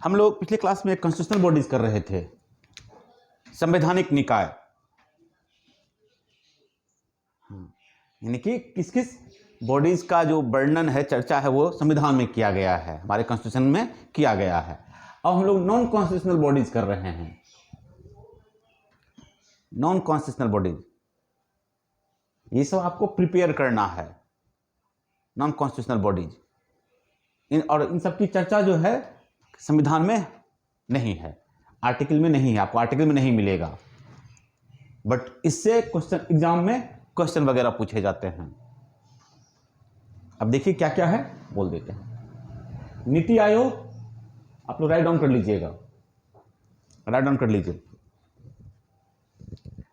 हम लोग पिछले क्लास में कॉन्स्टिट्यूशनल बॉडीज कर रहे थे, संवैधानिक निकाय, यानी कि किस किस बॉडीज का जो वर्णन है, चर्चा है, वो संविधान में किया गया है, हमारे कॉन्स्टिट्यूशन में किया गया है। अब हम लोग नॉन कॉन्स्टिट्यूशनल बॉडीज कर रहे हैं। नॉन कॉन्स्टिट्यूशनल बॉडीज, ये सब आपको प्रिपेयर करना है। नॉन कॉन्स्टिट्यूशनल बॉडीज इन सब की चर्चा जो है संविधान में नहीं है, आर्टिकल में नहीं है, आपको आर्टिकल में नहीं मिलेगा, बट इससे क्वेश्चन एग्जाम में क्वेश्चन वगैरह पूछे जाते हैं। अब देखिए क्या क्या है, बोल देते हैं। नीति आयोग, आप लोग राइट डाउन कर लीजिएगा, राइट डाउन कर लीजिए।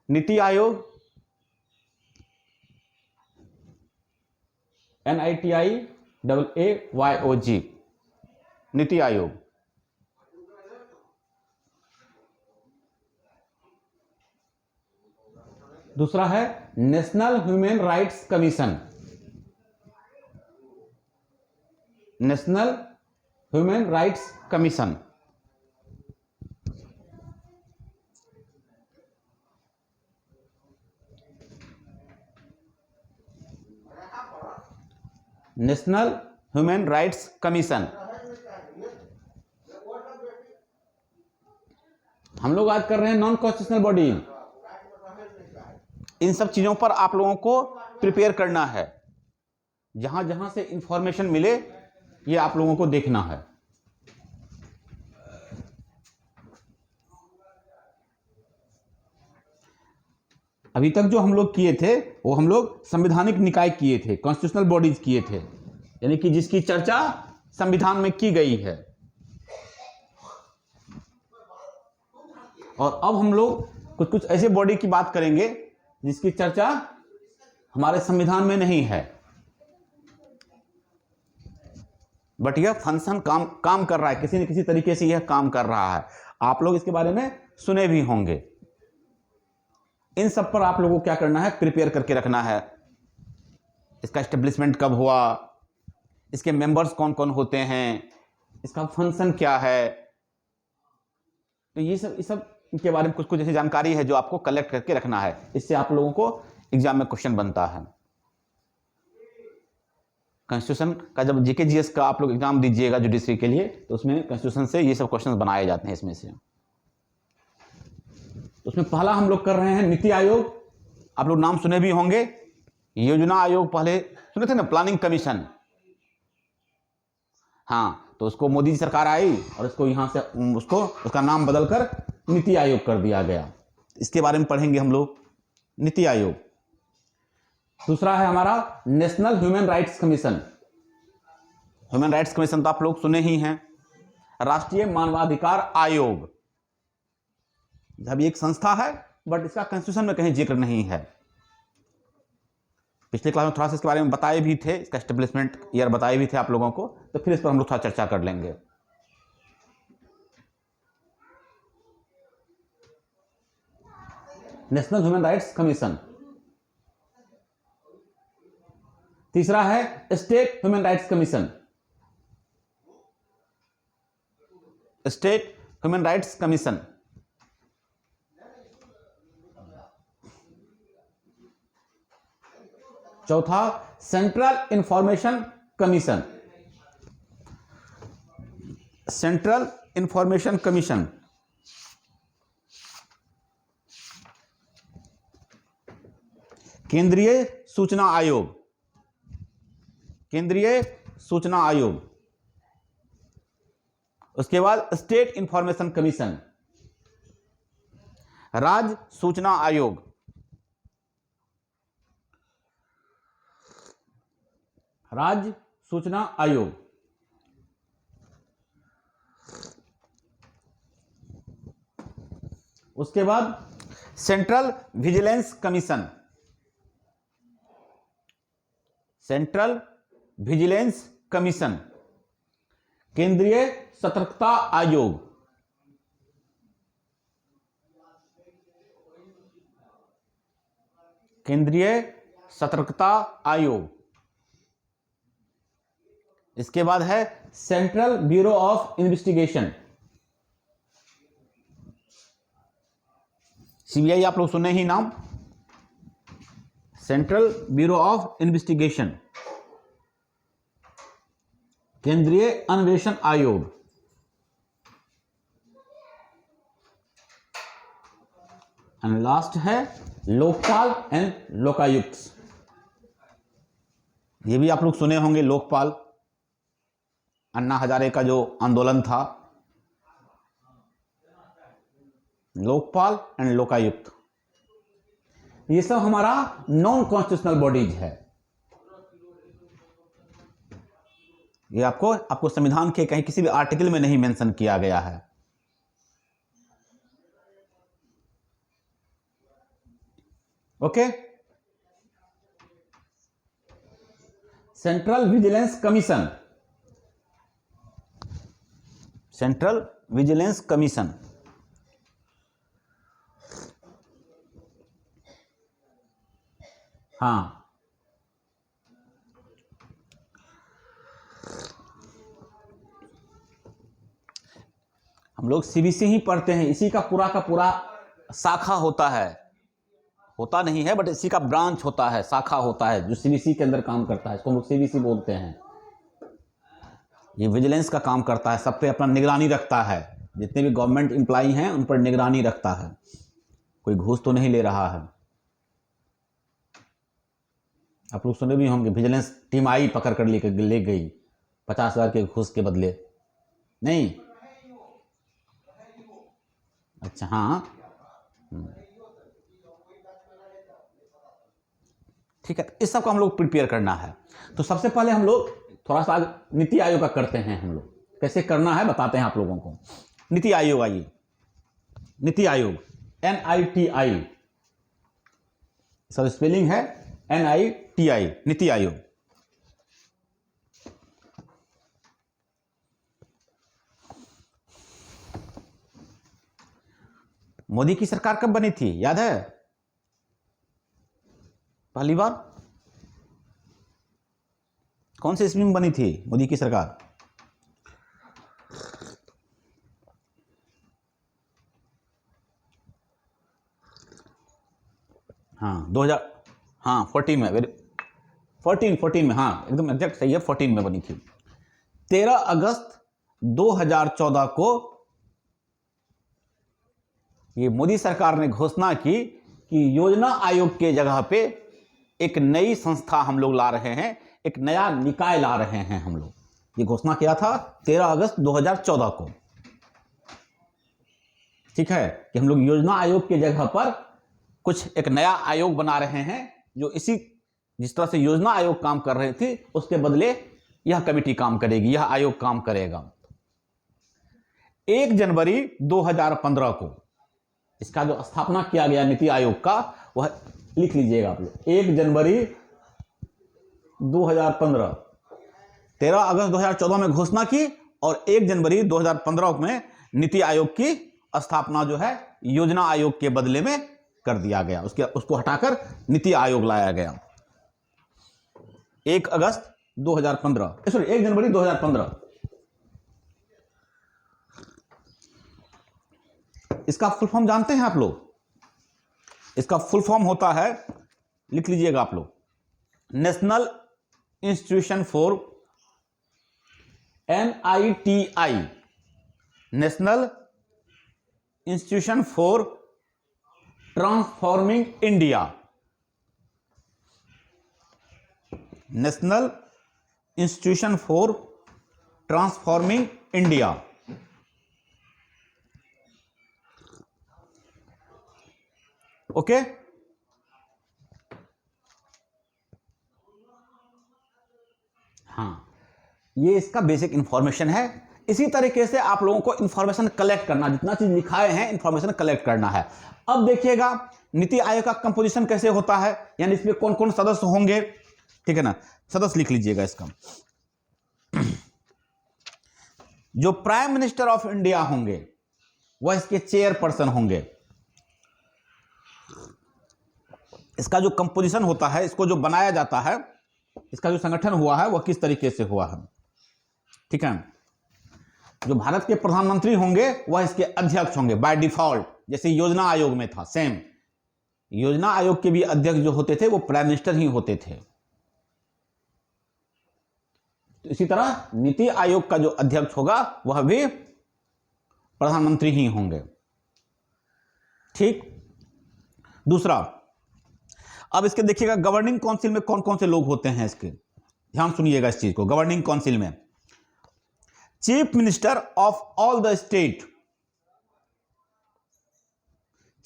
नीति आयोग, NITIAAYOG, नीति आयोग। दूसरा है national human rights commission, national human rights commission. National human rights commission. हम लोग आज कर रहे हैं नॉन कॉन्स्टिट्यूशनल बॉडी। इन सब चीजों पर आप लोगों को प्रिपेयर करना है, जहां जहां से इंफॉर्मेशन मिले ये आप लोगों को देखना है। अभी तक जो हम लोग किए थे वो हम लोग संवैधानिक निकाय किए थे, कॉन्स्टिट्यूशनल बॉडीज किए थे, यानी कि जिसकी चर्चा संविधान में की गई है। और अब हम लोग कुछ कुछ ऐसे बॉडी की बात करेंगे जिसकी चर्चा हमारे संविधान में नहीं है, बट यह फंक्शन काम कर रहा है, किसी न किसी तरीके से यह काम कर रहा है। आप लोग इसके बारे में सुने भी होंगे। इन सब पर आप लोगों को क्या करना है, प्रिपेयर करके रखना है। इसका एस्टेब्लिशमेंट कब हुआ, इसके मेंबर्स कौन कौन होते हैं, इसका फंक्शन क्या है, तो ये सब इनके बारे में कुछ कुछ ऐसी जानकारी है जो आपको कलेक्ट करके रखना है। इससे आप लोगों को एग्जाम में क्वेश्चन बनता है। कॉन्स्टिट्यूशन का जब जीके जीएस का आप लोग एग्जाम दीजिएगा जुडिशरी के लिए, तो उसमें कॉन्स्टिट्यूशन से ये सब क्वेश्चन बनाए जाते हैं। इसमें से उसमें पहला हम लोग कर रहे हैं नीति आयोग। आप लोग नाम सुने भी होंगे। योजना आयोग पहले सुने थे ना, प्लानिंग कमीशन। हाँ, तो उसको मोदी जी सरकार आई और इसको यहां से उसका नाम बदलकर नीति आयोग कर दिया गया। इसके बारे में पढ़ेंगे हम लोग, नीति आयोग। दूसरा है हमारा national human rights commission. Human rights commission तो आप लोग सुने ही हैं। राष्ट्रीय मानवाधिकार आयोग, जब एक संस्था है बट इसका कॉन्स्टिट्यूशन में कहीं जिक्र नहीं है। पिछले क्लास में थोड़ा सा इसके बारे में बताए भी थे, इसका एस्टेब्लिशमेंट ईयर बताए भी थे आप लोगों को, तो फिर इस पर हम लोग थोड़ा चर्चा कर लेंगे। National human rights commission. तीसरा है state human rights commission, state human rights commission. चौथा central information commission, central information commission. केंद्रीय सूचना आयोग, केंद्रीय सूचना आयोग। उसके बाद स्टेट इंफॉर्मेशन कमीशन, राज्य सूचना आयोग। राज्य सूचना आयोग। उसके बाद central vigilance commission, central vigilance commission. केंद्रीय सतर्कता आयोग, केंद्रीय सतर्कता आयोग। इसके बाद है central bureau of investigation, CBI आप लोग सुने ही नाम, सेंट्रल ब्यूरो ऑफ इन्वेस्टिगेशन, केंद्रीय अन्वेषण आयोग। एंड लास्ट है लोकपाल एंड लोकायुक्त। ये भी आप लोग सुने होंगे, लोकपाल, अन्ना हजारे का जो आंदोलन था, लोकपाल एंड लोकायुक्त, ये सब हमारा नॉन कॉन्स्टिट्यूशनल बॉडीज है। ये आपको संविधान के कहीं किसी भी आर्टिकल में नहीं मेंशन किया गया है। Okay. Central vigilance commission, central vigilance commission, हाँ, हम लोग सीबीसी ही पढ़ते हैं, इसी का पूरा शाखा होता है, होता नहीं है बट इसी का ब्रांच होता है, शाखा होता है जो सीबीसी के अंदर काम करता है। इसको हम लोग सीबीसी बोलते हैं। ये विजिलेंस का काम करता है, सब पे अपना निगरानी रखता है, जितने भी गवर्नमेंट एम्प्लॉई हैं उन पर निगरानी रखता है, कोई घूस तो नहीं ले रहा है। आप लोग सुने भी होंगे, विजिलेंस टीम आई पकड़ कर ले गई 50,000 के घूस के बदले, नहीं? अच्छा, हाँ, ठीक है। इस सब को हम लोग प्रिपेयर करना है। तो सबसे पहले हम लोग थोड़ा सा नीति आयोग का करते हैं। हम लोग कैसे करना है बताते हैं आप लोगों को। नीति आयोग, आइए, नीति आयोग, NITI, इसका स्पेलिंग है NITI, नीति आयोग। मोदी की सरकार कब बनी थी, याद है? पहली बार कौन से ईस्वी में बनी थी मोदी की सरकार? हाँ, 2000, हाँ 14 में, 14 में, हाँ एकदम एग्जैक्ट सही है, 14 में बनी थी। 13 अगस्त 2014 को ये मोदी सरकार ने घोषणा की कि योजना आयोग के जगह पे एक नई संस्था हम लोग ला रहे हैं, एक नया निकाय ला रहे हैं हम लोग। ये घोषणा किया था 13 अगस्त 2014 को, ठीक है, कि हम लोग योजना आयोग के जगह पर कुछ एक नया आयोग बना रहे हैं, जो जिस तरह से योजना आयोग काम कर रहे थे उसके बदले यह कमेटी काम करेगी, यह आयोग काम करेगा। 1 जनवरी 2015 को इसका जो स्थापना किया गया नीति आयोग का, वह लिख लीजिएगा आप लोग, 1 जनवरी 2015, 13 अगस्त 2014 में घोषणा की और 1 जनवरी 2015 में नीति आयोग की स्थापना जो है योजना आयोग के बदले में कर दिया गया। उसको हटाकर नीति आयोग लाया गया। 1 अगस्त 2015, सॉरी 1 जनवरी 2015। इसका फुल फॉर्म जानते हैं आप लोग? इसका फुल फॉर्म होता है, लिख लीजिएगा आप लोग, national institution for, NITI, national institution for transforming India, national institution for transforming India. Okay, हाँ, ये इसका बेसिक इंफॉर्मेशन है। इसी तरीके से आप लोगों को इंफॉर्मेशन कलेक्ट करना, जितना चीज लिखाए हैं इंफॉर्मेशन कलेक्ट करना है। अब देखिएगा नीति आयोग का कंपोजिशन कैसे होता है, यानी इसमें कौन कौन सदस्य होंगे, ठीक है ना? सदस्य लिख लीजिएगा इसका। जो प्राइम मिनिस्टर ऑफ इंडिया होंगे वह इसके चेयरपर्सन होंगे। इसका जो कंपोजिशन होता है, इसको जो बनाया जाता है, इसका जो संगठन हुआ है वह किस तरीके से हुआ है, ठीक है? जो भारत के प्रधानमंत्री होंगे वह इसके अध्यक्ष होंगे बाय डिफॉल्ट, जैसे योजना आयोग में था, सेम योजना आयोग के भी अध्यक्ष जो होते थे वो प्राइम मिनिस्टर ही होते थे। तो इसी तरह नीति आयोग का जो अध्यक्ष होगा वह भी प्रधानमंत्री ही होंगे। ठीक। दूसरा, अब इसके देखिएगा गवर्निंग काउंसिल में कौन कौन से लोग होते हैं, इसके ध्यान सुनिएगा इस चीज को। गवर्निंग काउंसिल में chief minister of all the state,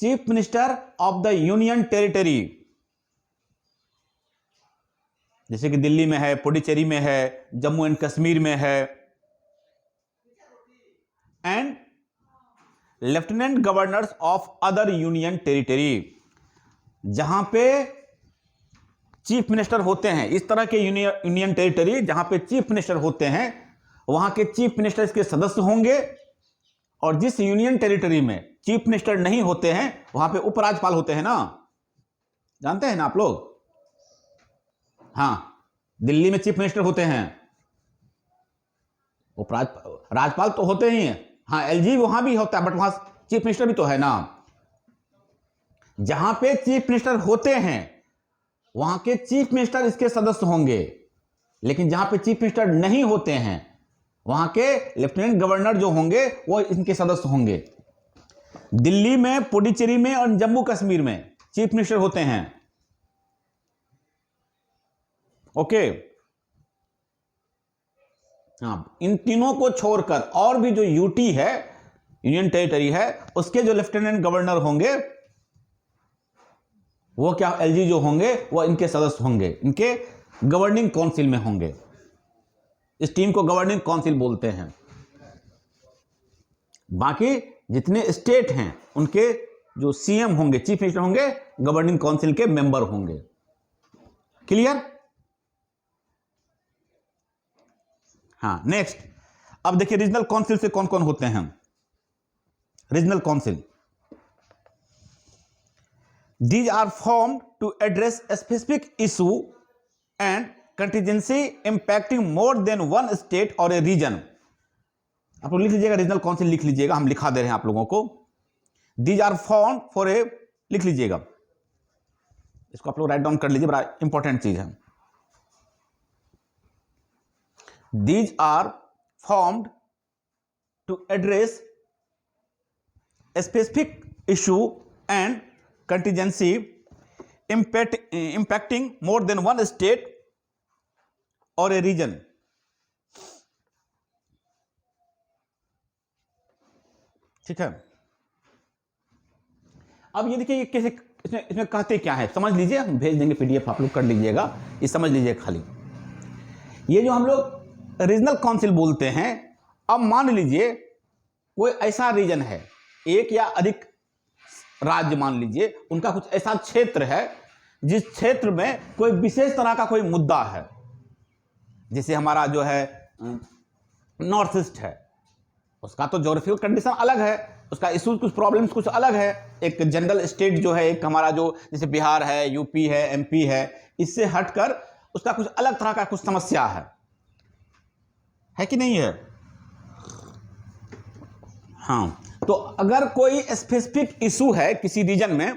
chief minister of the union territory, जैसे कि दिल्ली में है, पुडुचेरी में है, जम्मू एंड कश्मीर में है, and lieutenant governors of other union territory. जहां पे चीफ मिनिस्टर होते हैं, इस तरह के यूनियन टेरिटरी जहां पे चीफ मिनिस्टर होते हैं, वहां के चीफ मिनिस्टर इसके सदस्य होंगे। और जिस यूनियन टेरिटरी में चीफ मिनिस्टर नहीं होते हैं वहां पे उपराज्यपाल होते हैं ना, जानते हैं ना आप लोग। हाँ, दिल्ली में चीफ मिनिस्टर होते हैं, राज्यपाल तो होते ही हैं। हाँ, एलजी वहां भी होता है, बट वहां चीफ मिनिस्टर भी तो है ना। जहां पे चीफ मिनिस्टर होते हैं वहां के चीफ मिनिस्टर इसके सदस्य होंगे, लेकिन जहां पे चीफ मिनिस्टर नहीं होते हैं वहां के लेफ्टिनेंट गवर्नर जो होंगे वो इनके सदस्य होंगे। दिल्ली में, पुडुचेरी में और जम्मू कश्मीर में चीफ मिनिस्टर होते हैं। ओके। हाँ, इन तीनों को छोड़कर और भी जो यूटी है, यूनियन टेरिटरी है, उसके जो लेफ्टिनेंट गवर्नर होंगे वो क्या, एलजी जो होंगे वो इनके सदस्य होंगे, इनके गवर्निंग काउंसिल में होंगे। इस टीम को गवर्निंग काउंसिल बोलते हैं। बाकी जितने स्टेट हैं उनके जो सीएम होंगे, चीफ मिनिस्टर होंगे, गवर्निंग काउंसिल के मेंबर होंगे। क्लियर? हाँ, नेक्स्ट। अब देखिए रीजनल काउंसिल से कौन कौन होते हैं। Regional council, these are formed to address a specific issue and contingency impacting more than one state or a region। आप लोग लिख लीजिएगा, रीजनल काउंसिल लिख लीजिएगा, हम लिखा दे रहे हैं आप लोगों को। these are formed for a, लिख लीजिएगा, इसको आप लोग राइट डाउन कर लीजिए, बड़ा इंपॉर्टेंट चीज है। these are formed to address a specific issue and contingency impacting more than one state or a region। ठीक है। अब ये देखिए, ये कैसे, इसमें कहते क्या है समझ लीजिए, हम भेज देंगे पीडीएफ, आप लोग कर लीजिएगा, ये समझ लीजिए खाली। ये जो हम लोग रीजनल काउंसिल बोलते हैं, अब मान लीजिए कोई ऐसा रीजन है, एक या अधिक राज्य मान लीजिए, उनका कुछ ऐसा क्षेत्र है जिस क्षेत्र में कोई विशेष तरह का कोई मुद्दा है। जैसे हमारा जो है नॉर्थ ईस्ट है, उसका तो ज्योग्राफिकल कंडीशन अलग है, उसका इशूज, कुछ प्रॉब्लम्स कुछ अलग है। एक जनरल स्टेट जो है, एक हमारा जो जैसे बिहार है, यूपी है, एमपी है, इससे हटकर उसका कुछ अलग तरह का कुछ समस्या है कि नहीं है? हाँ, तो अगर कोई स्पेसिफिक इशू है किसी रीजन में,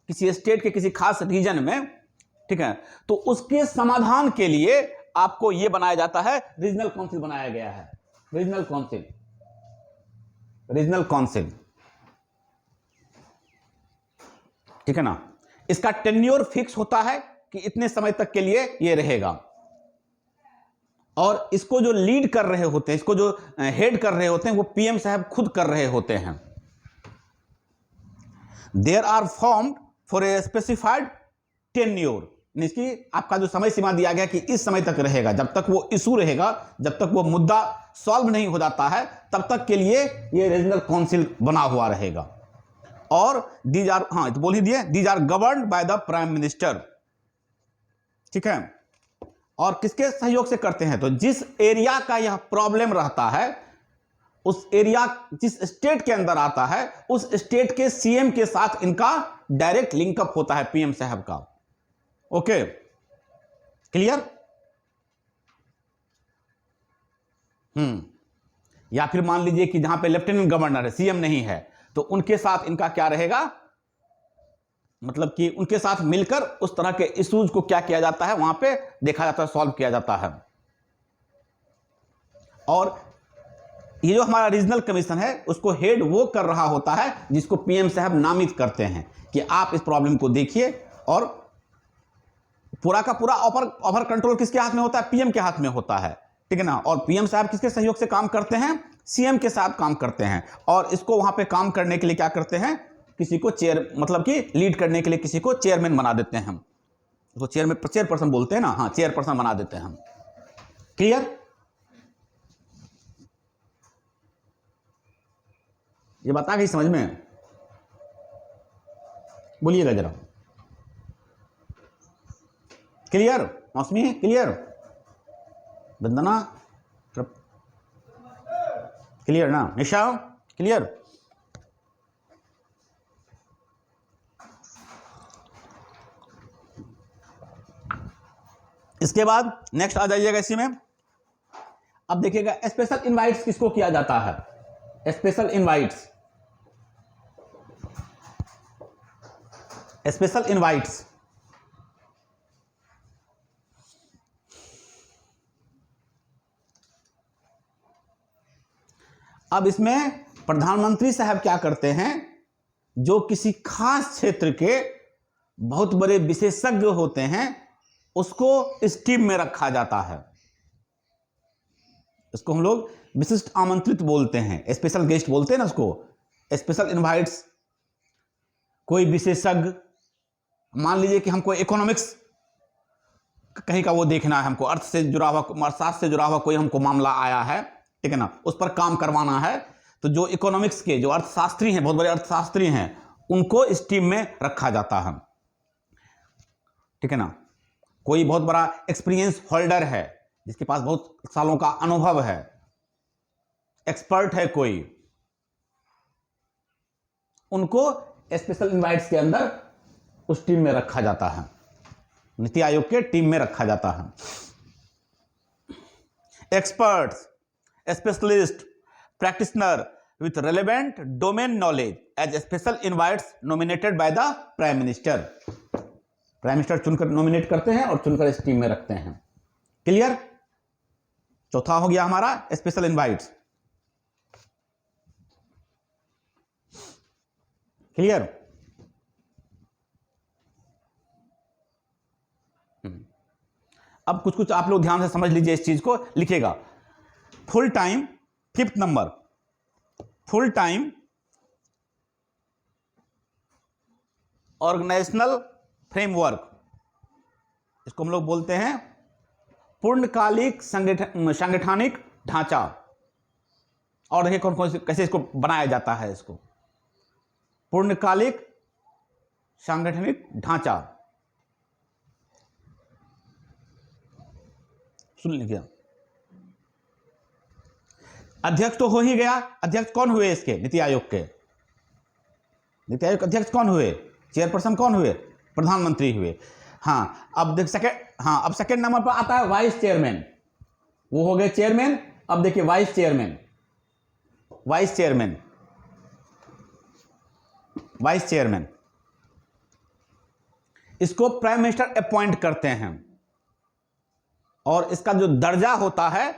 किसी स्टेट के किसी खास रीजन में, ठीक है, तो उसके समाधान के लिए आपको यह बनाया जाता है, रीजनल काउंसिल बनाया गया है। रीजनल काउंसिल, रीजनल काउंसिल, ठीक है ना। इसका टेन्योर फिक्स होता है कि इतने समय तक के लिए यह रहेगा, और इसको जो लीड कर रहे होते हैं, इसको जो हेड कर रहे होते हैं, वो पीएम साहब खुद कर रहे होते हैं। There are formed for a specified tenure, इसकी आपका जो समय सीमा दिया गया कि इस समय तक रहेगा, जब तक वो इशू रहेगा, जब तक वो मुद्दा सॉल्व नहीं हो जाता है, तब तक के लिए ये रीजनल काउंसिल बना हुआ रहेगा। और दीज आर, हाँ तो बोल ही दिए, these are governed by the prime minister, ठीक है। और किसके सहयोग से करते हैं? तो जिस एरिया का यह प्रॉब्लम रहता है, उस एरिया जिस स्टेट के अंदर आता है, उस स्टेट के सीएम के साथ इनका डायरेक्ट लिंकअप होता है, पीएम साहब का। Okay, clear? या फिर मान लीजिए कि जहां पे लेफ्टिनेंट गवर्नर है, सीएम नहीं है, तो उनके साथ इनका क्या रहेगा, मतलब कि उनके साथ मिलकर उस तरह के इश्यूज को क्या किया जाता है, वहां पे देखा जाता है, सॉल्व किया जाता है। और ये जो हमारा रीजनल कमीशन है उसको हेड वो कर रहा होता है जिसको पीएम साहब नामित करते हैं कि आप इस प्रॉब्लम को देखिए, और पूरा का पूरा ओवर कंट्रोल किसके हाथ में होता है, पीएम के हाथ में होता है, ठीक है ना। और पीएम साहब किसके सहयोग से काम करते हैं, सीएम के साथ काम करते हैं। और इसको वहां पे काम करने के लिए क्या करते हैं, किसी को मतलब कि लीड करने के लिए किसी को चेयरमैन बना देते हैं हम, उसको चेयरपर्सन बोलते हैं ना, हाँ चेयरपर्सन बना देते हैं हम। क्लियर, ये बात आ गई समझ में, बोलिएगा जरा। क्लियर मौसमी, क्लियर वंदना, क्लियर ना, निशा क्लियर। इसके बाद नेक्स्ट आ जाइएगा इसी में। अब देखिएगा स्पेशल इनवाइट्स किसको किया जाता है, स्पेशल इनवाइट्स, स्पेशल इनवाइट्स अब इसमें प्रधानमंत्री साहब क्या करते हैं, जो किसी खास क्षेत्र के बहुत बड़े विशेषज्ञ होते हैं उसको इस टीम में रखा जाता है। इसको हम लोग विशिष्ट आमंत्रित बोलते हैं, स्पेशल गेस्ट बोलते हैं ना उसको, स्पेशल इनवाइट्स। कोई विशेषज्ञ, मान लीजिए कि हमको इकोनॉमिक्स कहीं का वो देखना है, हमको अर्थ से जुड़ा हुआ, अर्थशास्त्र से जुड़ा हुआ कोई हमको मामला आया है, ठीक है ना, उस पर काम करवाना है, तो जो इकोनॉमिक्स के जो अर्थशास्त्री हैं, बहुत बड़े अर्थशास्त्री हैं, उनको इस टीम में रखा जाता है, ठीक है ना। कोई बहुत बड़ा एक्सपीरियंस होल्डर है, जिसके पास बहुत सालों का अनुभव है, एक्सपर्ट है कोई, उनको स्पेशल इनवाइट्स के अंदर उस टीम में रखा जाता है, नीति आयोग के टीम में रखा जाता है। Experts, specialist, practitioner with relevant domain knowledge as special invites nominated by the prime minister. Prime minister चुनकर नॉमिनेट करते हैं और चुनकर इस टीम में रखते हैं। क्लियर, चौथा हो गया हमारा स्पेशल इनवाइट्स। क्लियर, अब कुछ कुछ आप लोग ध्यान से समझ लीजिए, इस चीज को लिखेगा। Full time, fifth number, full time organisational framework, इसको हम लोग बोलते हैं पूर्णकालिक सांगठनिक ढांचा। और देखिए कौन कौन से कैसे इसको बनाया जाता है, इसको पूर्णकालिक सांगठनिक ढांचा, सुन लीजिए। अध्यक्ष तो हो ही गया, अध्यक्ष कौन हुए इसके, नीति आयोग के, नीति आयोग अध्यक्ष कौन हुए, चेयरपर्सन कौन हुए, प्रधानमंत्री हुए। हाँ अब देख अब सेकंड नंबर पर आता है वाइस चेयरमैन, वो हो गए चेयरमैन। अब देखिए vice chairman, vice chairman, vice chairman, इसको प्राइम मिनिस्टर अपॉइंट करते हैं, और इसका जो दर्जा होता है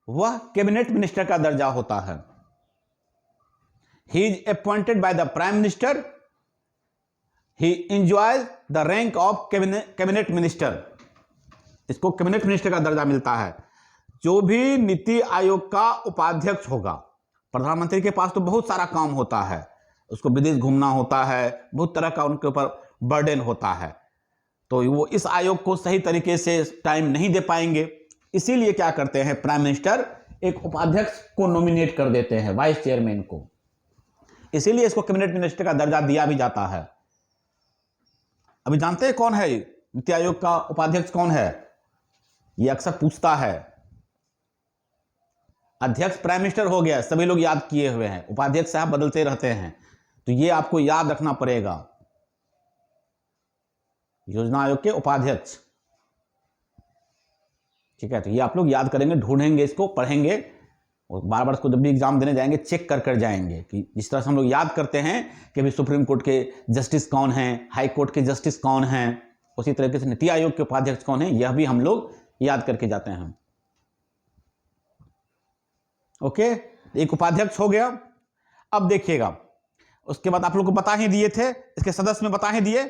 वह कैबिनेट मिनिस्टर का दर्जा होता है। He is appointed by the prime minister, he enjoys the rank of cabinet minister, इसको कैबिनेट मिनिस्टर का दर्जा मिलता है। जो भी नीति आयोग का उपाध्यक्ष होगा, प्रधानमंत्री के पास तो बहुत सारा काम होता है, उसको विदेश घूमना होता है, बहुत तरह का उनके ऊपर बर्डन होता है, तो वो इस आयोग को सही तरीके से टाइम नहीं दे पाएंगे। इसीलिए क्या करते हैं, प्राइम मिनिस्टर एक उपाध्यक्ष को नॉमिनेट कर देते हैं, वाइस चेयरमैन को, इसीलिए इसको कैबिनेट मिनिस्टर का दर्जा दिया भी जाता है। अभी जानते हैं कौन है नीति आयोग का उपाध्यक्ष, कौन है, ये अक्सर पूछता है। अध्यक्ष प्राइम मिनिस्टर हो गया, सभी लोग याद किए हुए हैं, उपाध्यक्ष साहब बदलते रहते हैं, तो ये आपको याद रखना पड़ेगा, योजना आयोग के उपाध्यक्ष, ठीक है। तो ये आप लोग याद करेंगे, ढूंढेंगे, इसको पढ़ेंगे, और बार बार उसको जब भी एग्जाम देने जाएंगे चेक कर कर जाएंगे कि जिस तरह से हम लोग याद करते हैं कि अभी सुप्रीम कोर्ट के जस्टिस कौन हैं, हाई कोर्ट के जस्टिस कौन हैं, उसी तरीके से नीति आयोग के उपाध्यक्ष कौन हैं, यह भी हम लोग याद करके जाते हैं। ओके, एक उपाध्यक्ष हो गया। अब देखिएगा, उसके बाद आप लोग को बता ही दिए थे, इसके सदस्य में बता ही दिए,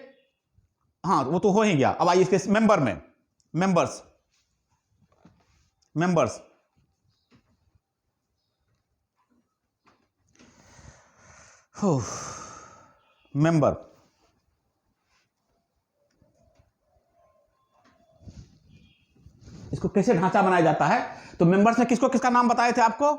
हाँ वो तो हो ही गया। अब आइए इसके मेंबर में, मेंबर्स मेंबर इसको कैसे ढांचा बनाया जाता है, तो मेंबर्स में किसको किसका नाम बताए थे आपको,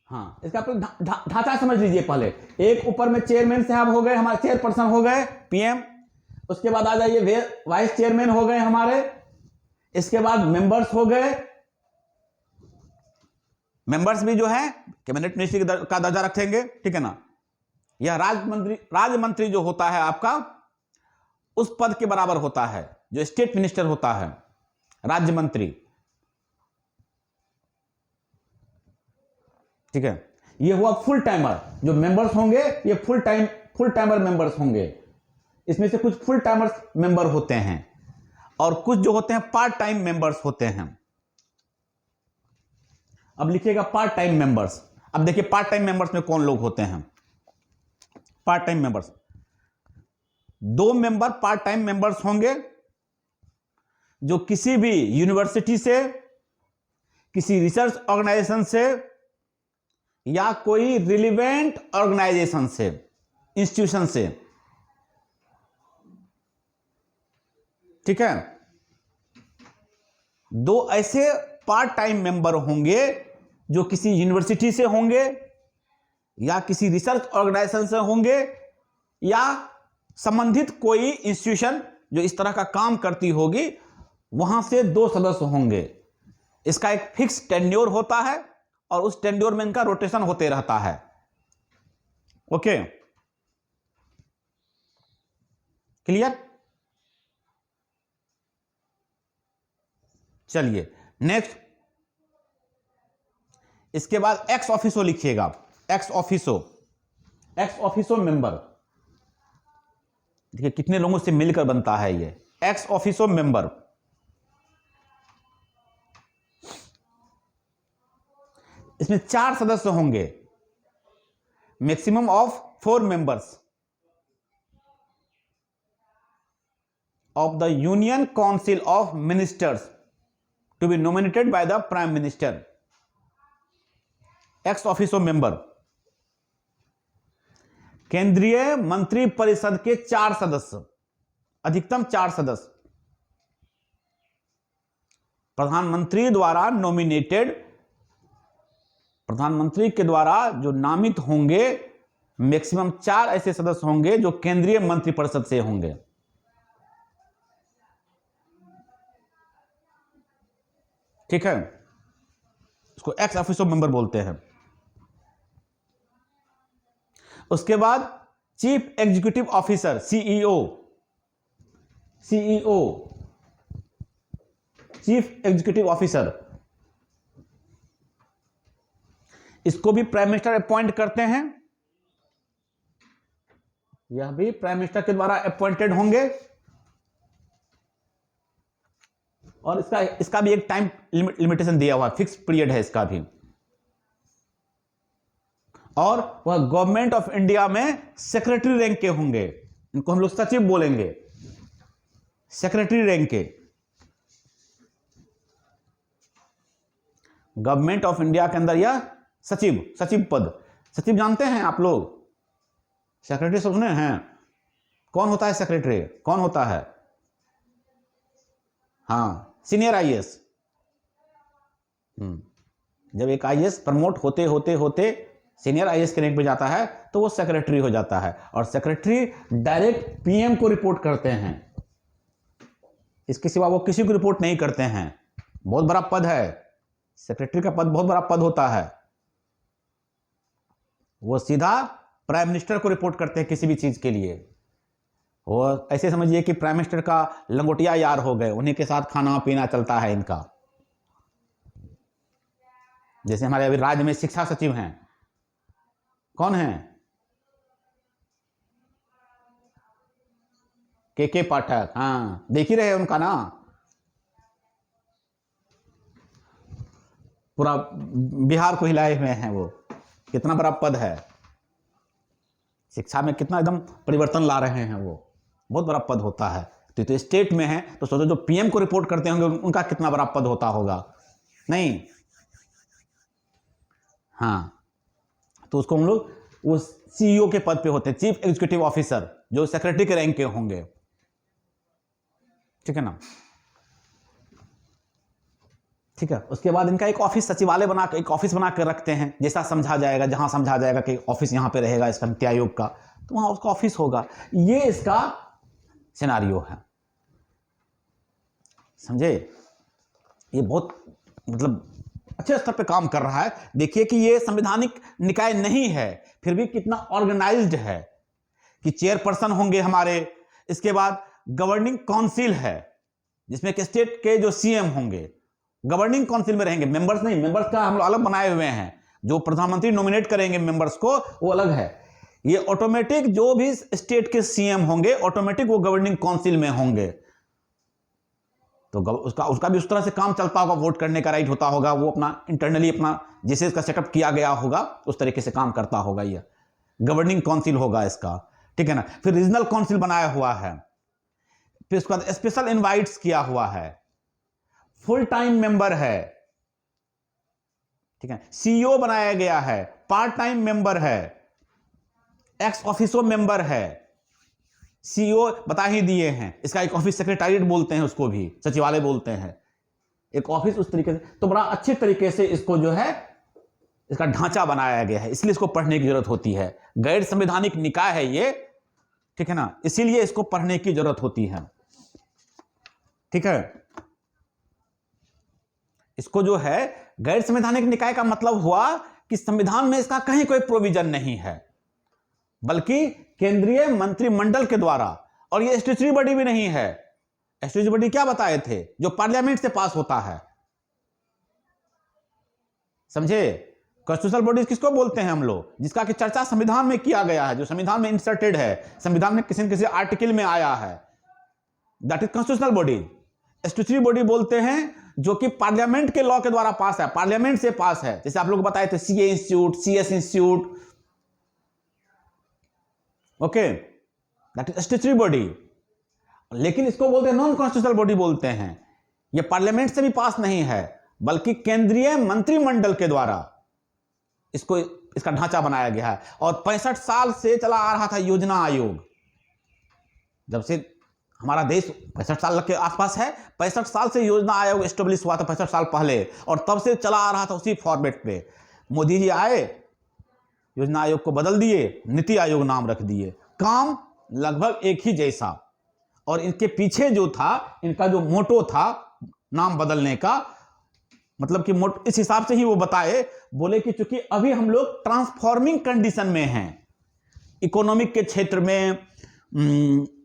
हाँ इसका आप ढांचा समझ लीजिए। पहले एक ऊपर में चेयरमैन साहब हो गए, हमारे चेयरपर्सन हो गए पीएम, उसके बाद आ जाइए वाइस चेयरमैन हो गए हमारे, इसके बाद मेंबर्स हो गए। मेंबर्स भी जो है कैबिनेट मिनिस्ट्री का दर्जा रखेंगे, ठीक है ना। यह राज्य मंत्री जो होता है आपका उस पद के बराबर होता है जो स्टेट मिनिस्टर होता है, राज्य मंत्री, ठीक है। ये हुआ फुल टाइमर। जो मेंबर्स होंगे ये फुल टाइमर मेंबर्स होंगे। इसमें से कुछ फुल टाइमर्स मेंबर होते हैं और कुछ जो होते हैं पार्ट टाइम मेंबर्स होते हैं। अब लिखिएगा पार्ट टाइम मेंबर्स। अब देखिए पार्ट टाइम मेंबर्स में कौन लोग होते हैं। Part time members, 2 member part time members होंगे जो किसी भी यूनिवर्सिटी से, किसी रिसर्च ऑर्गेनाइजेशन से या कोई रिलेवेंट ऑर्गेनाइजेशन से, इंस्टीट्यूशन से, ठीक है। 2 ऐसे पार्ट टाइम मेंबर होंगे जो किसी यूनिवर्सिटी से होंगे या किसी रिसर्च ऑर्गेनाइजेशन से होंगे या संबंधित कोई इंस्टीट्यूशन जो इस तरह का काम करती होगी वहां से 2 सदस्य होंगे। इसका एक फिक्स टेन्योर होता है और उस टेन्योर में इनका रोटेशन होते रहता है। Okay, clear. चलिए नेक्स्ट, इसके बाद एक्स ऑफिसो लिखिएगा। एक्स ऑफिसो मेंबर, देखिए कितने लोगों से मिलकर बनता है ये एक्स ऑफिसो मेंबर। इसमें 4 सदस्य होंगे, maximum of 4 members of the union council of ministers to be nominated by the prime minister. Ex officio member, केंद्रीय मंत्री परिषद के 4 सदस्य, अधिकतम 4 सदस्य, प्रधानमंत्री द्वारा नॉमिनेटेड, प्रधानमंत्री के द्वारा जो नामित होंगे, मैक्सिमम 4 ऐसे सदस्य होंगे जो केंद्रीय मंत्रिपरिषद से होंगे। ठीक है, इसको एक्स ऑफिसो मेंबर बोलते हैं। उसके बाद chief executive officer, CEO, chief executive officer, इसको भी प्राइम मिनिस्टर अपॉइंट करते हैं। यह भी प्राइम मिनिस्टर के द्वारा अपॉइंटेड होंगे और इसका भी एक टाइम लिमिटेशन दिया हुआ है, फिक्स पीरियड है इसका भी। और वह गवर्नमेंट ऑफ इंडिया में सेक्रेटरी रैंक के होंगे, इनको हम लोग सचिव बोलेंगे, सेक्रेटरी रैंक के। गवर्नमेंट ऑफ इंडिया के अंदर यह सचिव पद, सचिव जानते हैं आप लोग, सेक्रेटरी सुने हैं, कौन होता है सेक्रेटरी, कौन होता है, हाँ सीनियर आईएएस। जब एक आईएएस प्रमोट होते होते होते सीनियर आईएएस के रैंक पे जाता है तो वो सेक्रेटरी हो जाता है और सेक्रेटरी डायरेक्ट पीएम को रिपोर्ट करते हैं, इसके सिवा वो किसी को रिपोर्ट नहीं करते हैं। बहुत बड़ा पद है सेक्रेटरी का पद, बहुत बड़ा पद होता है। वो सीधा प्राइम मिनिस्टर को रिपोर्ट करते हैं किसी भी चीज के लिए। वो ऐसे समझिए कि प्राइम मिनिस्टर का लंगोटिया यार हो गए, उन्हीं के साथ खाना पीना चलता है इनका। जैसे हमारे अभी राज्य में शिक्षा सचिव हैं, कौन है? के पाठक। हाँ, देख ही रहे उनका ना, पूरा बिहार को हिलाए हुए हैं वो। कितना बड़ा पद है, शिक्षा में कितना एकदम परिवर्तन ला रहे हैं वो, बहुत बड़ा पद होता है। तो स्टेट में है तो सोचो जो पीएम को रिपोर्ट करते होंगे उनका कितना बड़ा पद होता होगा, नहीं? हाँ, तो उसको हम लोग वो सीईओ के पद पे होते हैं, चीफ एग्जीक्यूटिव ऑफिसर, जो सेक्रेटरी के रैंक के होंगे, ठीक है ना? ठीक है, उसके बाद इनका एक ऑफिस सचिवालय बना के, एक ऑफिस बना के रखते हैं, जैसा समझा जाएगा, जहां समझा जाएगा कि ऑफिस यहां पे रहेगा इसका नीति आयोग का, तो वहां उसका ऑफिस होगा। ये इसका सिनारियो है, समझे? ये बहुत मतलब अच्छे स्तर पे काम कर रहा है। देखिए कि ये संवैधानिक निकाय नहीं है, फिर भी कितना ऑर्गेनाइज्ड है कि चेयरपर्सन होंगे हमारे, इसके बाद गवर्निंग काउंसिल है जिसमें कि स्टेट के जो सीएम होंगे गवर्निंग काउंसिल में रहेंगे। मेंबर्स नहीं, मेंबर्स का हम लोग अलग बनाए हुए हैं, जो प्रधानमंत्री नॉमिनेट करेंगे मेंबर्स को, वो अलग है। ये ऑटोमेटिक जो भी स्टेट के सीएम होंगे ऑटोमेटिक वो गवर्निंग काउंसिल में होंगे, तो उसका भी उस तरह से काम चलता होगा, वोट करने का राइट होता होगा, वो अपना इंटरनली अपना जैसे इसका सेटअप किया गया होगा उस तरीके से काम करता होगा। ये गवर्निंग काउंसिल होगा इसका, ठीक है ना? फिर रीजनल काउंसिल बनाया हुआ है, फिर उसके बाद स्पेशल इनवाइट्स किया हुआ है, फुल टाइम मेंबर है, ठीक है, सीईओ बनाया गया है, पार्ट टाइम मेंबर है, एक्स ऑफिसो मेंबर है, सीईओ बता ही दिए हैं, इसका एक ऑफिस सेक्रेटरीट बोलते हैं, उसको भी सचिवालय बोलते हैं, एक ऑफिस उस तरीके से। तो बड़ा अच्छे तरीके से इसको जो है इसका ढांचा बनाया गया है, इसलिए इसको पढ़ने की जरूरत होती है। गैर संवैधानिक निकाय है ये, ठीक है ना, इसीलिए इसको पढ़ने की जरूरत होती है, ठीक है। इसको जो है गैर संवैधानिक निकाय का मतलब हुआ कि संविधान में इसका कहीं कोई प्रोविजन नहीं है, बल्कि केंद्रीय मंत्रिमंडल के द्वारा, और ये स्टैट्यूटरी बॉडी भी नहीं है। स्टैट्यूटरी बॉडी क्या बताए थे? जो पार्लियामेंट से पास होता है, समझे? कॉन्स्टिट्यूशनल बॉडीज किसको बोलते हैं हम लोग? जिसका कि चर्चा संविधान में किया गया है, जो संविधान में इंसर्टेड है, संविधान में किसी न किसी आर्टिकल में आया है, that is constitutional body. Statutory body बोलते हैं जो कि पार्लियामेंट के लॉ के द्वारा पास है, पार्लियामेंट से पास है, जैसे आप लोग बताए थे CA institute, CS institute, okay, that is statutory body. लेकिन इसको बोलते हैं नॉन कॉन्स्टिट्यूशनल बॉडी बोलते हैं। ये पार्लियामेंट से भी पास नहीं है, बल्कि केंद्रीय मंत्रिमंडल के द्वारा इसको इसका ढांचा बनाया गया है। और 65 साल से चला आ रहा था योजना आयोग, जब से हमारा देश 65 साल के आसपास है, 65 साल से योजना आयोग एस्टेब्लिश हुआ था, 65 साल पहले, और तब से चला आ रहा था उसी फॉर्मेट पे। मोदी जी आए, योजना आयोग को बदल दिए, नीति आयोग नाम रख दिए, काम लगभग एक ही जैसा। और इनके पीछे जो था, इनका जो मोटो था नाम बदलने का, मतलब कि इस हिसाब से ही वो बताए, बोले कि चूंकि अभी हम लोग ट्रांसफॉर्मिंग कंडीशन में हैं, इकोनॉमिक के क्षेत्र में,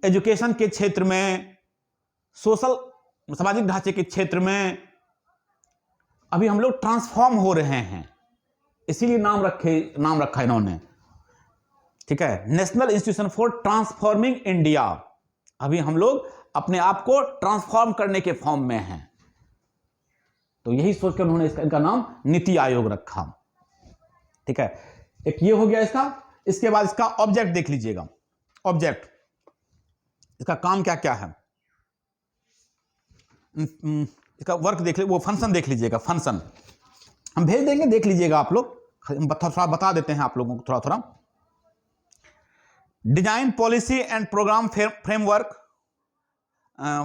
एजुकेशन के क्षेत्र में, सोशल सामाजिक ढांचे के क्षेत्र में अभी हम लोग ट्रांसफॉर्म हो रहे हैं, इसीलिए नाम रखा इन्होंने, ठीक है, national institution for transforming India. अभी हम लोग अपने आप को ट्रांसफॉर्म करने के फॉर्म में हैं, तो यही सोचकर उन्होंने इनका नाम नीति आयोग रखा, ठीक है। एक ये हो गया इसका। इसके बाद इसका ऑब्जेक्ट देख लीजिएगा, ऑब्जेक्ट, इसका काम क्या क्या है, इसका वर्क देख लीजिए, वो फंक्शन देख लीजिएगा, फंक्शन हम भेज देंगे, देख लीजिएगा आप लोग, थोड़ा बता देते हैं आप लोगों को थोड़ा थोड़ा। Design policy and program framework,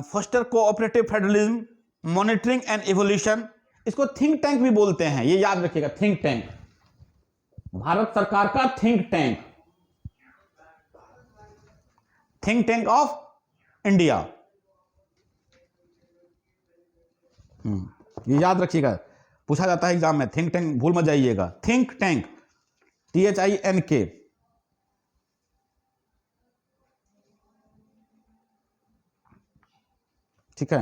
foster cooperative federalism, monitoring and evolution, इसको थिंक टैंक भी बोलते हैं, ये याद रखिएगा, थिंक टैंक, भारत सरकार का think tank, think tank of India, ये याद रखिएगा, पूछा जाता है एग्जाम में, थिंक टैंक भूल मत जाइएगा, थिंक टैंक, THINK। ठीक है।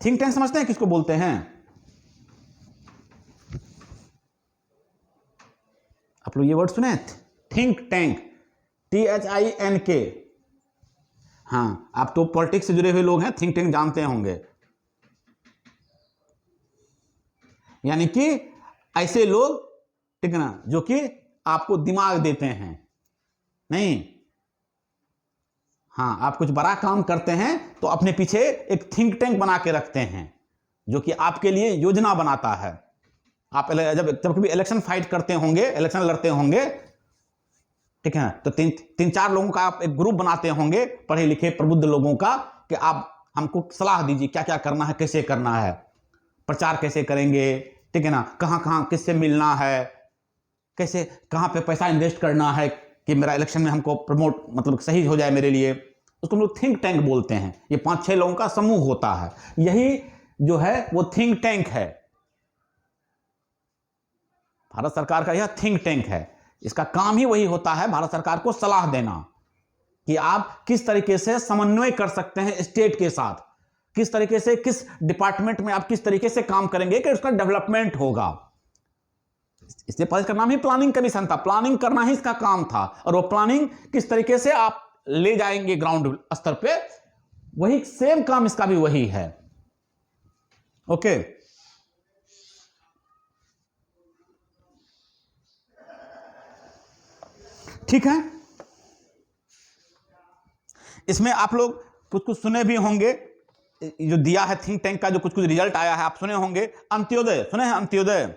थिंक टैंक समझते हैं किसको बोलते हैं? आप लोग ये वर्ड सुने, थिंक टैंक, THINK। हाँ, आप तो पॉलिटिक्स से जुड़े हुए लोग हैं, थिंक टैंक जानते होंगे। यानी कि ऐसे लोग, ठीक है ना, जो कि आपको दिमाग देते हैं। नहीं, हाँ, आप कुछ बड़ा काम करते हैं तो अपने पीछे एक थिंक टैंक बना के रखते हैं जो कि आपके लिए योजना बनाता है। आप जब कभी इलेक्शन फाइट करते होंगे, इलेक्शन लड़ते होंगे, ठीक है, तो तीन चार लोगों का आप एक ग्रुप बनाते होंगे, पढ़े लिखे प्रबुद्ध लोगों का, कि आप हमको सलाह दीजिए क्या क्या करना है, कैसे करना है, प्रचार कैसे करेंगे, ठीक है ना, कहाँ कहाँ किससे मिलना है, कैसे कहाँ पे पैसा इन्वेस्ट करना है कि मेरा इलेक्शन में हमको प्रमोट मतलब सही हो जाए मेरे लिए। उसको हम लोग थिंक टैंक बोलते हैं। ये 5-6 लोगों का समूह होता है, यही जो है वो थिंक टैंक है। भारत सरकार का यह थिंक टैंक है। इसका काम ही वही होता है, भारत सरकार को सलाह देना कि आप किस तरीके से समन्वय कर सकते हैं स्टेट के साथ, किस तरीके से किस डिपार्टमेंट में आप किस तरीके से काम करेंगे कि उसका डेवलपमेंट होगा। इसलिए इसका नाम ही प्लानिंग कमीशन था, प्लानिंग करना ही इसका काम था। और वो प्लानिंग किस तरीके से आप ले जाएंगे ग्राउंड स्तर पे, वही सेम काम इसका भी वही है। ओके, ठीक है। इसमें आप लोग कुछ कुछ सुने भी होंगे, जो दिया है थिंक टैंक का, जो कुछ कुछ रिजल्ट आया है आप सुने होंगे। अंत्योदय सुने हैं? अंत्योदय,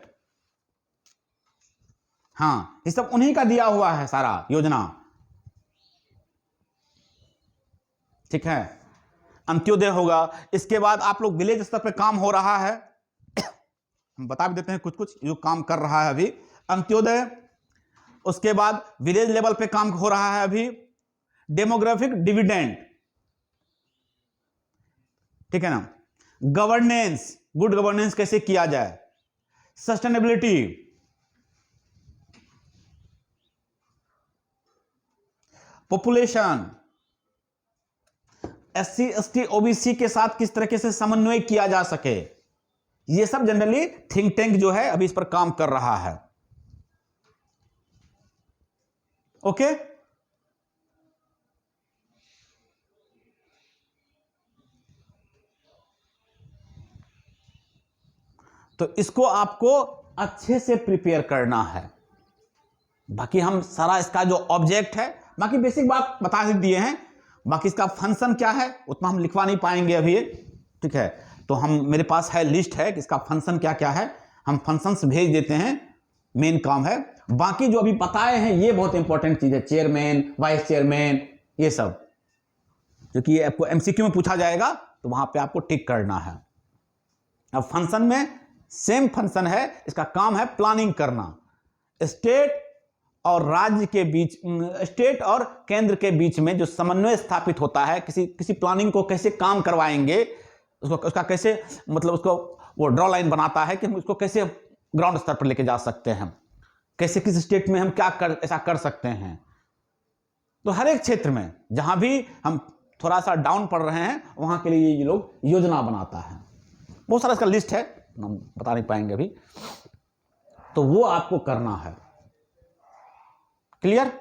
हाँ, ये सब उन्हीं का दिया हुआ है सारा योजना, ठीक है। अंत्योदय होगा। इसके बाद आप लोग विलेज स्तर पे काम हो रहा है, हम बता भी देते हैं कुछ कुछ जो काम कर रहा है अभी। अंत्योदय, उसके बाद विलेज लेवल पे काम हो रहा है अभी डेमोग्राफिक डिविडेंड, ठीक है ना, गवर्नेंस, गुड गवर्नेंस कैसे किया जाए, sustainability, population, SC ST OBC के साथ किस तरीके से समन्वय किया जा सके, ये सब जनरली थिंक टैंक जो है अभी इस पर काम कर रहा है। ओके, तो इसको आपको अच्छे से प्रिपेयर करना है। बाकी हम सारा इसका जो ऑब्जेक्ट है, बाकी बेसिक बात बता ही दिए हैं, बाकी इसका फंक्शन क्या है उतना हम लिखवा नहीं पाएंगे अभी, ठीक है। तो हम, मेरे पास है लिस्ट है कि इसका फंक्शन क्या क्या है, हम फंक्शंस भेज देते हैं, मेन काम है। बाकी जो अभी बताए हैं ये बहुत इंपॉर्टेंट चीज है, चेयरमैन, वाइस चेयरमैन, ये सब, क्योंकि ये आपको MCQ में पूछा जाएगा तो वहां पे आपको टिक करना है। अब फंक्शन में सेम फंक्शन है, इसका काम है प्लानिंग करना, स्टेट और राज्य के बीच, स्टेट और केंद्र के बीच में जो समन्वय स्थापित होता है, किसी प्लानिंग को कैसे काम करवाएंगे, उसका कैसे मतलब उसको वो ड्रॉ लाइन बनाता है कि हम उसको कैसे ग्राउंड स्तर पर लेके जा सकते हैं, कैसे किस स्टेट में हम ऐसा कर सकते हैं। तो हर एक क्षेत्र में जहां भी हम थोड़ा सा डाउन पड़ रहे हैं वहां के लिए ये लोग योजना बनाता है। बहुत सारा इसका लिस्ट है, हम बता नहीं पाएंगे अभी, तो वो आपको करना है। क्लियर?